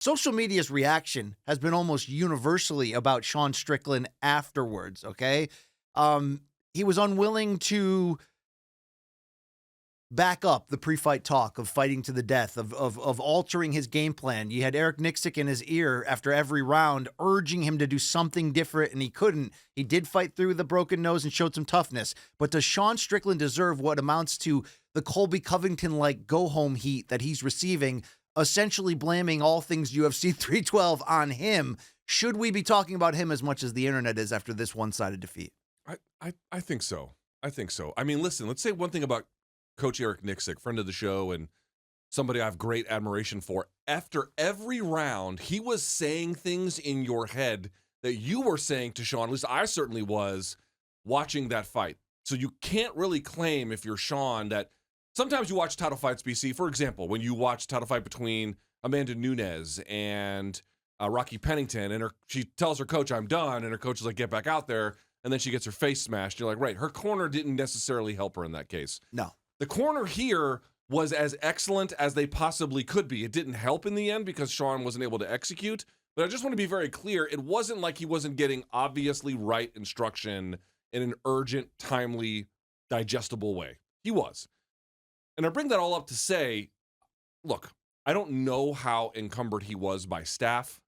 social media's reaction has been almost universally about Sean Strickland afterwards, okay? He was unwilling to back up the pre-fight talk of fighting to the death, of altering his game plan. You had Eric Nixick in his ear after every round urging him to do something different, and he couldn't. He did fight through the broken nose and showed some toughness. But does Sean Strickland deserve what amounts to the Colby Covington-like go-home heat that he's receiving, essentially blaming all things UFC 312 on him? Should we be talking about him as much as the internet is after this one-sided defeat? I think so. I think so. I mean, listen, let's say one thing about Coach Eric Nixick, friend of the show and somebody I have great admiration for. After every round, he was saying things in your head that you were saying to Sean, at least I certainly was, watching that fight. So you can't really claim, if you're Sean, that sometimes you watch title fights, BC. For example, when you watch title fight between Amanda Nunes and Rocky Pennington, and she tells her coach, I'm done, and her coach is like, get back out there, and then she gets her face smashed. You're like, right, her corner didn't necessarily help her in that case. No. The corner here was as excellent as they possibly could be. It didn't help in the end because Sean wasn't able to execute. But I just want to be very clear. It wasn't like he wasn't getting obviously right instruction in an urgent, timely, digestible way. He was. And I bring that all up to say, look, I don't know how encumbered he was by staff.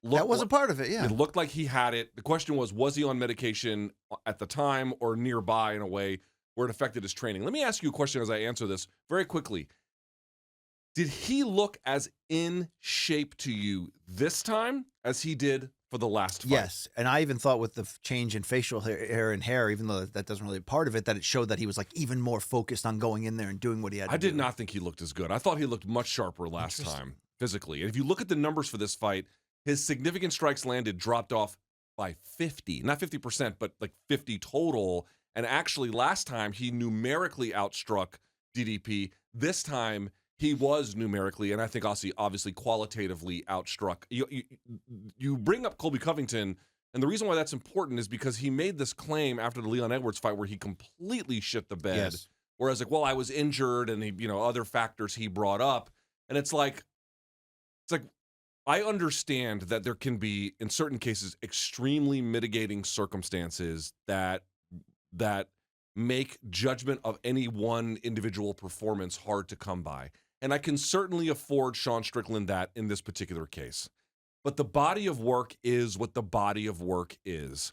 That was a part of it, yeah. It looked like he had it. The question was he on medication at the time or nearby in a way where it affected his training? Let me ask you a question as I answer this very quickly. Did he look as in shape to you this time as he did for the last fight? Yes, and I even thought with the change in facial hair and hair, even though that doesn't really part of it, that it showed that he was like even more focused on going in there and doing what he had to do. I did not think he looked as good. I thought he looked much sharper last time physically. And if you look at the numbers for this fight, his significant strikes landed dropped off by 50. Not 50%, but like 50 total. And actually, last time, he numerically outstruck DDP. This time, he was numerically, and I think also obviously qualitatively outstruck. You bring up Colby Covington, and the reason why that's important is because he made this claim after the Leon Edwards fight where he completely shit the bed. Yes. Whereas, like, well, I was injured, and he, other factors he brought up. And it's like, I understand that there can be, in certain cases, extremely mitigating circumstances that make judgment of any one individual performance hard to come by. And I can certainly afford Sean Strickland that in this particular case. But the body of work is what the body of work is.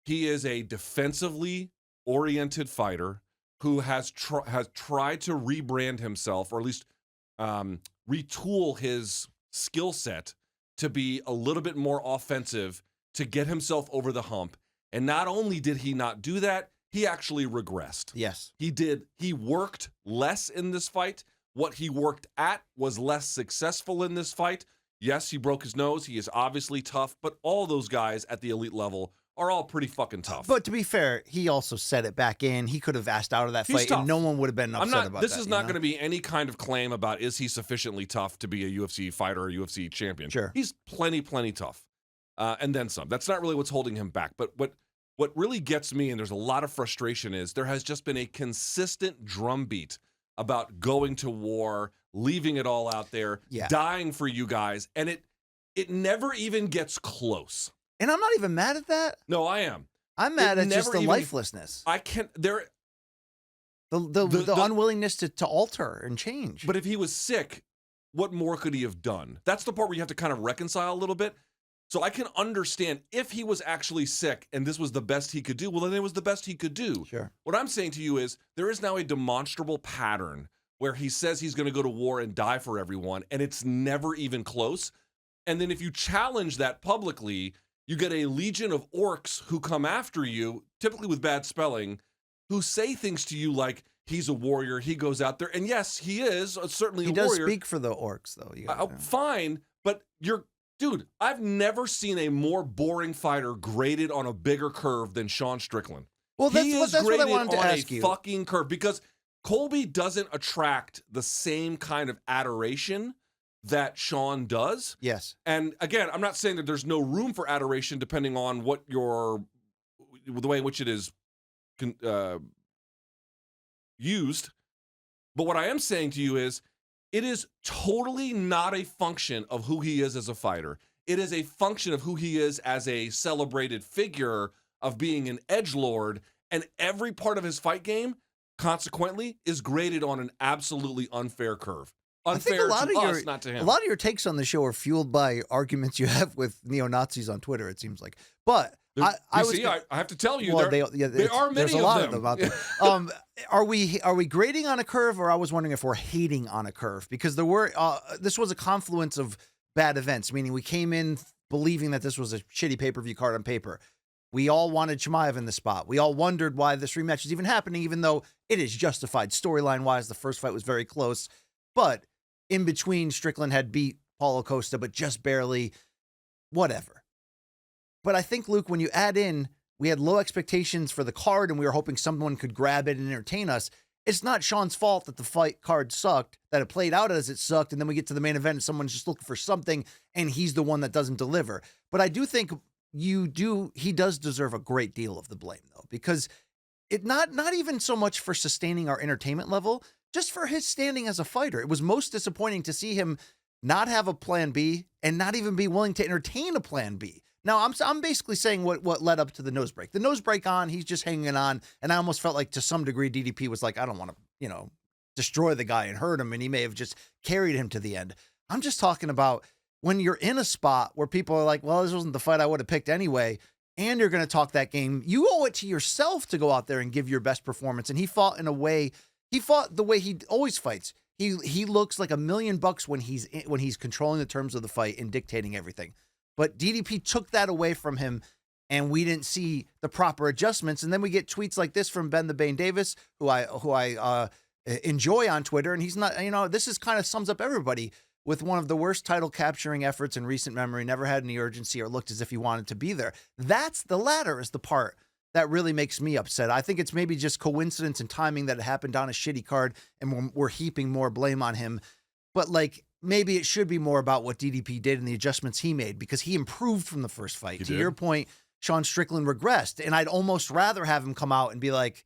He is a defensively oriented fighter who has tried to rebrand himself, or at least retool his skill set to be a little bit more offensive to get himself over the hump. And not only did he not do that, he actually regressed. Yes. He did. He worked less in this fight. What he worked at was less successful in this fight. Yes, he broke his nose. He is obviously tough, but all those guys at the elite level are all pretty fucking tough. But to be fair, he also set it back in. He could have asked out of that fight, and no one would have been upset about this that. This is not going to be any kind of claim about is he sufficiently tough to be a UFC fighter or a UFC champion. Sure. He's plenty tough. And then some. That's not really what's holding him back. But what really gets me, and there's a lot of frustration, is there has just been a consistent drumbeat about going to war, leaving it all out there, dying for you guys, and it never even gets close. And I'm not even mad at that. No, I am. I'm mad at just the lifelessness. I can't. The unwillingness to alter and change. But if he was sick, what more could he have done? That's the part where you have to kind of reconcile a little bit. So I can understand if he was actually sick and this was the best he could do, well, then it was the best he could do. Sure. What I'm saying to you is there is now a demonstrable pattern where he says he's going to go to war and die for everyone, and it's never even close. And then if you challenge that publicly, you get a legion of orcs who come after you, typically with bad spelling, who say things to you like, he's a warrior, he goes out there. And yes, he is certainly a warrior. He does speak for the orcs, though. Fine, but dude, I've never seen a more boring fighter graded on a bigger curve than Sean Strickland. Well, that's what I wanted to ask you. Fucking curve, because Colby doesn't attract the same kind of adoration that Sean does. Yes. And again, I'm not saying that there's no room for adoration depending on what the way in which it is used. But what I am saying to you is It is totally not a function of who he is as a fighter. It is a function of who he is as a celebrated figure of being an edgelord, and every part of his fight game, consequently, is graded on an absolutely unfair curve. Unfair to us, not to him. A lot of your takes on the show are fueled by arguments you have with neo-Nazis on Twitter, it seems like. But I have to tell you, well, there are many there's a lot of them. them out there. Are we grading on a curve, or I was wondering if we're hating on a curve? Because this was a confluence of bad events, meaning we came in believing that this was a shitty pay-per-view card on paper. We all wanted Chimaev in the spot. We all wondered why this rematch is even happening, even though it is justified storyline-wise. The first fight was very close. But in between, Strickland had beat Paulo Costa, but just barely. Whatever. But I think, Luke, when you add in, we had low expectations for the card, and we were hoping someone could grab it and entertain us. It's not Sean's fault that the fight card sucked, that it played out as it sucked, and then we get to the main event and someone's just looking for something, and he's the one that doesn't deliver. But I do think he does deserve a great deal of the blame, though, because it not even so much for sustaining our entertainment level, just for his standing as a fighter. It was most disappointing to see him not have a plan B and not even be willing to entertain a plan B. Now, I'm basically saying what led up to the nose break. The nose break on, he's just hanging on, and I almost felt like to some degree DDP was like, I don't want to, destroy the guy and hurt him, and he may have just carried him to the end. I'm just talking about when you're in a spot where people are like, well, this wasn't the fight I would have picked anyway, and you're going to talk that game, you owe it to yourself to go out there and give your best performance. And he fought the way he always fights. He looks like $1 million when he's controlling the terms of the fight and dictating everything. But DDP took that away from him, and we didn't see the proper adjustments. And then we get tweets like this from Ben the Bane Davis, who I enjoy on Twitter. And he's not, this is kind of sums up everybody with one of the worst title capturing efforts in recent memory, never had any urgency or looked as if he wanted to be there. That's the latter is the part that really makes me upset. I think it's maybe just coincidence and timing that it happened on a shitty card, and we're heaping more blame on him. But maybe it should be more about what DDP did and the adjustments he made, because he improved from the first fight. To your point, Sean Strickland regressed, and I'd almost rather have him come out and be like,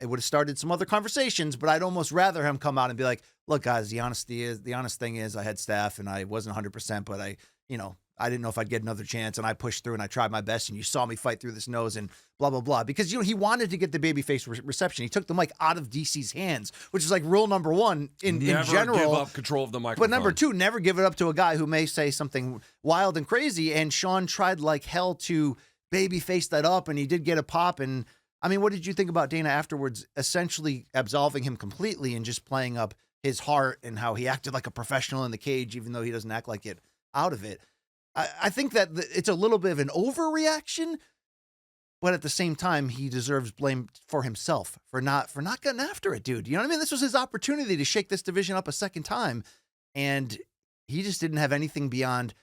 it would have started some other conversations, but I'd almost rather him come out and be like, look, guys, the honest thing is I had staph and I wasn't 100%, but I didn't know if I'd get another chance, and I pushed through and I tried my best, and you saw me fight through this nose and blah, blah, blah. Because, he wanted to get the babyface reception. He took the mic out of DC's hands, which is like rule number one in general. Never give up control of the microphone. But number two, never give it up to a guy who may say something wild and crazy. And Sean tried like hell to babyface that up, and he did get a pop. And I mean, what did you think about Dana afterwards, essentially absolving him completely and just playing up his heart and how he acted like a professional in the cage, even though he doesn't act like it out of it? I think that it's a little bit of an overreaction, but at the same time, he deserves blame for himself for not getting after it, dude. You know what I mean? This was his opportunity to shake this division up a second time, and he just didn't have anything beyond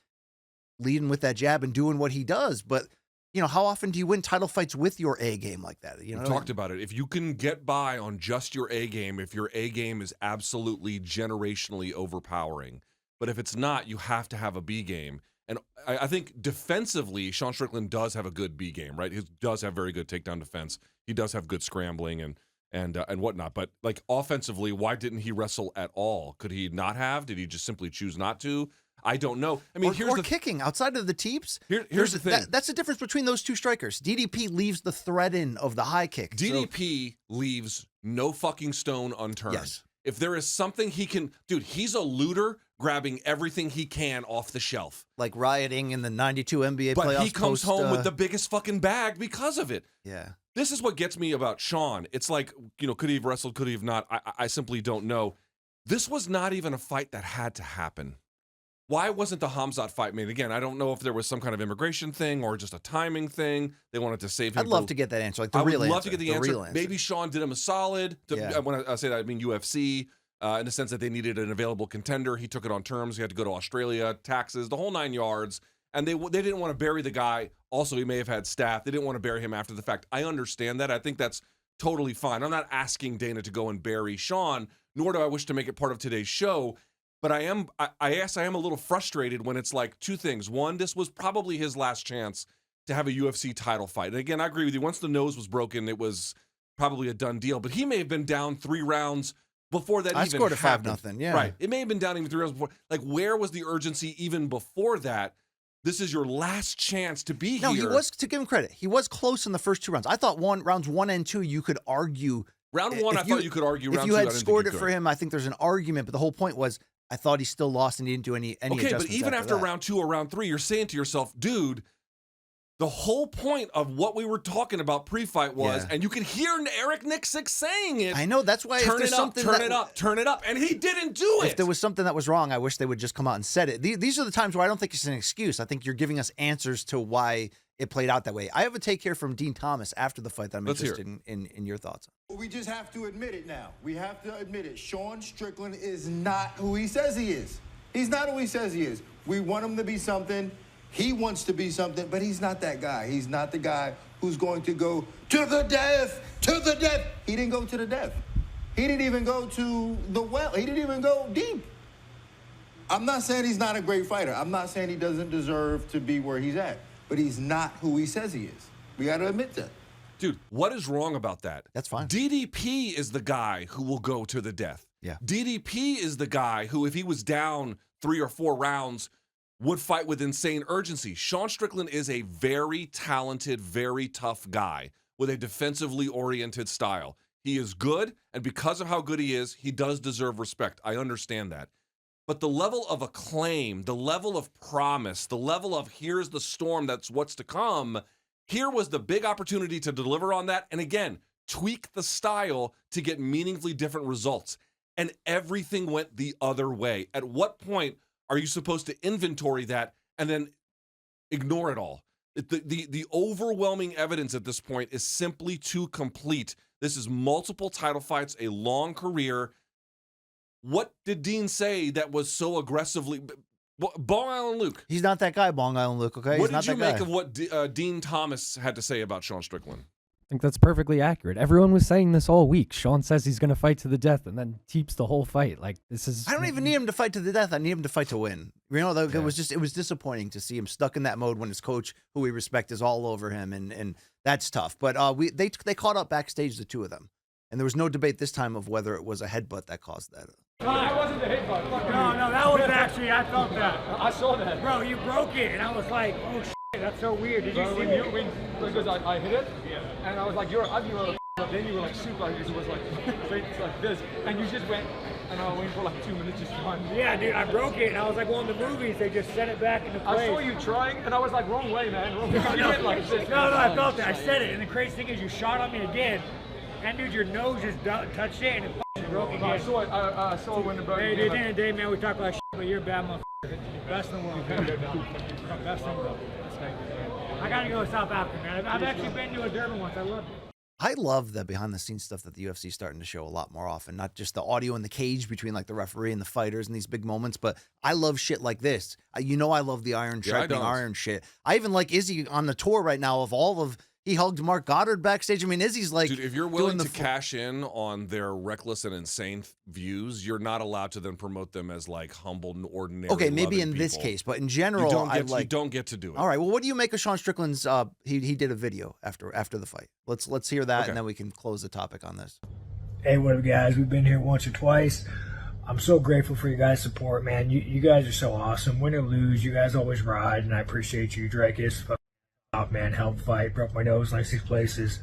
leading with that jab and doing what he does. But, how often do you win title fights with your A game like that? We talked about it. If you can get by on just your A game, if your A game is absolutely generationally overpowering, but if it's not, you have to have a B game. And I think defensively, Sean Strickland does have a good B game, right? He does have very good takedown defense. He does have good scrambling and whatnot. But offensively, why didn't he wrestle at all? Could he not have? Did he just simply choose not to? I don't know. I mean, here's kicking outside of the teeps. Here's the thing. That's the difference between those two strikers. DDP leaves the thread in of the high kick. DDP leaves no fucking stone unturned. Yes. If there is something he can, dude, he's a looter grabbing everything he can off the shelf. Like rioting in the 92 NBA playoffs. But he comes home with the biggest fucking bag because of it. Yeah. This is what gets me about Sean. It's like, could he have wrestled? Could he have not? I simply don't know. This was not even a fight that had to happen. Why wasn't the Hamzat fight made? Again, I don't know if there was some kind of immigration thing or just a timing thing. They wanted to save him. I'd love to get that answer. I would love to get the answer. Maybe Sean did him a solid. When I say that, I mean UFC, in the sense that they needed an available contender. He took it on terms. He had to go to Australia, taxes, the whole 9 yards. And they didn't want to bury the guy. Also, he may have had staph. They didn't want to bury him after the fact. I understand that. I think that's totally fine. I'm not asking Dana to go and bury Sean, nor do I wish to make it part of today's show. But I am a little frustrated when it's like two things. One, this was probably his last chance to have a UFC title fight. And again, I agree with you. Once the nose was broken, it was probably a done deal. But he may have been down 3 rounds before that I even scored a happened. 5-0. Yeah. Right. It may have been down even 3 rounds before. Like, where was the urgency even before that? This is your last chance to be No, here. he was, to give him credit, he was close in the first 2 rounds. I thought rounds 1 and 2, you could argue. Round 1, I thought you could argue. If Round you 2, I had didn't scored think it you for could. him, I think there's an argument. But the whole point was, I thought he still lost and he didn't do any Okay, adjustments. but even after that. round 2 or round 3, you're saying to yourself, dude, the whole point of what we were talking about pre-fight was, and you could hear Eric Nixick saying it. I know, that's why turn it up, turn it up, and he didn't do it. If there was something that was wrong, I wish they would just come out and said it. These are the times where I don't think it's an excuse. I think you're giving us answers to why it played out that way. I have a take here from Dean Thomas after the fight that I'm interested in your thoughts. We just have to admit it now. We have to admit it. Sean Strickland is not who he says he is. He's not who he says he is. We want him to be something. He wants to be something, but he's not that guy. He's not the guy who's going to go to the death, to the death. He didn't go to the death. He didn't even go to the well. He didn't even go deep. I'm not saying he's not a great fighter. I'm not saying he doesn't deserve to be where he's at, but he's not who he says he is. We got to admit that. Dude, what is wrong about that? That's fine. DDP is the guy who will go to the death. Yeah. DDP is the guy who, if he was down 3 or 4 rounds, would fight with insane urgency. Sean Strickland is a very talented, very tough guy with a defensively oriented style. He is good, and because of how good he is, he does deserve respect. I understand that. But the level of acclaim, the level of promise, the level of here's the storm, that's what's to come, here was the big opportunity to deliver on that. And again, tweak the style to get meaningfully different results. And everything went the other way. At what point are you supposed to inventory that and then ignore it all? The overwhelming evidence at this point is simply too complete. This is multiple title fights, a long career. What did Dean say that was so aggressively? Bong Island Luke. He's not that guy, Bong Island Luke, okay? What He's did not you that make guy. of what Dean Thomas had to say about Sean Strickland? I think that's perfectly accurate. Everyone was saying this all week. Sean says he's going to fight to the death and then keeps the whole fight. Like, this is... I don't even need him to fight to the death. I need him to fight to win. You know, it was disappointing to see him stuck in that mode when his coach, who we respect, is all over him, and that's tough. But they caught up backstage, the two of them, and there was no debate this time of whether it was a headbutt that caused that. No, that wasn't the headbutt. No, that was actually, I felt that. I saw that. Bro, you broke it, and I was like, oh, shit, that's so weird. Did you see me? Because I hit it, and I was like, you're ugly, but then you were like super ugly, so it was like straight like this, and you just went, and I went for like 2 minutes just trying. Yeah, dude, I broke it, and I was like, well, in the movies, they just set it back into place. I saw you trying, and I was like, wrong way, man, wrong way. No, I felt it, I said it, and the crazy thing is you shot on me again, and dude, your nose just touched it, and it broke again. I saw it, I saw it when it broke. Hey, dude, at the end of the day, man, we talk about shit, but you're a bad motherfucker. Best in the world. Best in the world. I gotta go to South Africa, man. I've actually been to a Durban once. I loved it. I love the behind-the-scenes stuff that the UFC is starting to show a lot more often. Not just the audio in the cage between like the referee and the fighters and these big moments, but I love shit like this. I love the iron sharpening iron shit. I even like Izzy on the tour right now of all of. He hugged Mark Goddard backstage. I mean, Izzy's like, dude, if you're willing to cash in on their reckless and insane views, you're not allowed to then promote them as like humble and ordinary. Okay, maybe in this case, but in general, you don't get to do it. All right. Well, what do you make of Sean Strickland's? He did a video after the fight. Let's hear that, and then we can close the topic on this. Hey, what up, guys? We've been here once or twice. I'm so grateful for your guys' support, man. You guys are so awesome. Win or lose, you guys always ride, and I appreciate you. Drake is out, man. Help fight. Broke my nose like 6 places.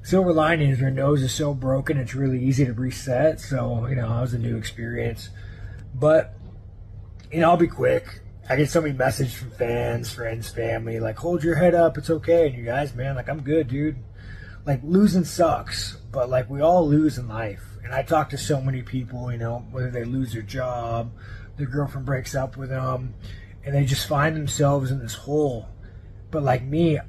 Silver lining is their nose is so broken, it's really easy to reset. So, that was a new experience. But, I'll be quick. I get so many messages from fans, friends, family, like, hold your head up, it's okay. And you guys, man, like, I'm good, dude. Like, losing sucks, but, like, we all lose in life. And I talk to so many people, whether they lose their job, their girlfriend breaks up with them, and they just find themselves in this hole. But like me,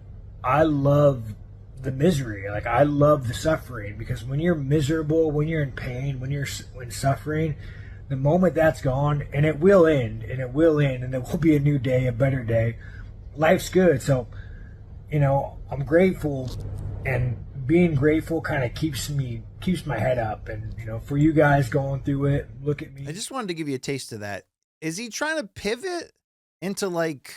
I love the misery. Like, I love the suffering, because when you're miserable, when you're in pain, when suffering, the moment that's gone, and it will end, and there will be a new day, a better day. Life's good. So, I'm grateful, and being grateful kind of keeps my head up. And, for you guys going through it, look at me. I just wanted to give you a taste of that. Is he trying to pivot into like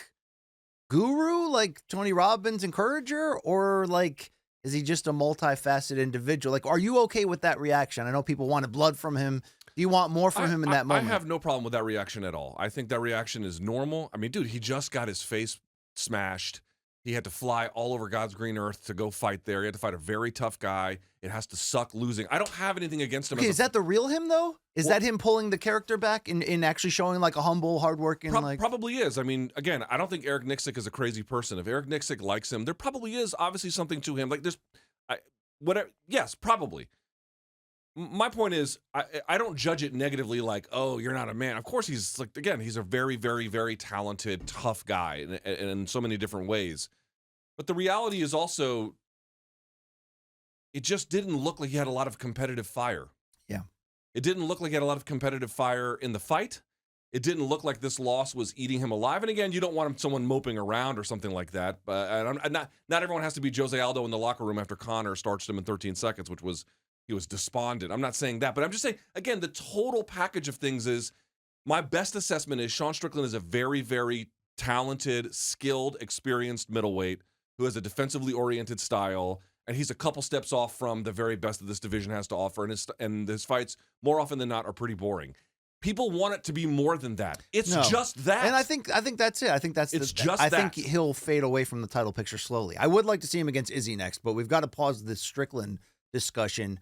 guru, like Tony Robbins encourager, or like Is he just a multifaceted individual? Like, are you okay with that reaction? I know people wanted blood from him. Do you want more from him in that moment? I have no problem with that reaction at all. I think that reaction is normal. I mean, dude, he just got his face smashed. He had to fly all over God's green earth to go fight there. He had to fight a very tough guy. It has to suck losing. I don't have anything against him. Okay, is that the real him, though? Is that him pulling the character back in actually showing like a humble, hardworking? Probably is. I mean, again, I don't think Eric Nicksick is a crazy person. If Eric Nicksick likes him, there probably is obviously something to him. Like there's, whatever. Yes, probably. My point is, I don't judge it negatively like, oh, you're not a man. Of course, he's like, again, he's a very, very, very talented, tough guy in so many different ways. But the reality is also, it just didn't look like he had a lot of competitive fire. Yeah. It didn't look like he had a lot of competitive fire in the fight. It didn't look like this loss was eating him alive. And again, you don't want someone moping around or something like that. But not everyone has to be Jose Aldo in the locker room after Conor starched him in 13 seconds, which was, he was despondent. I'm not saying that, but I'm just saying, again, the total package of things is, my best assessment is Sean Strickland is a very, very talented, skilled, experienced middleweight who has a defensively oriented style, and he's a couple steps off from the very best that this division has to offer, and his fights, more often than not, are pretty boring. People want it to be more than that. It's just that. And I think that's it. I think that's I think he'll fade away from the title picture slowly. I would like to see him against Izzy next, but we've got to pause this Strickland discussion.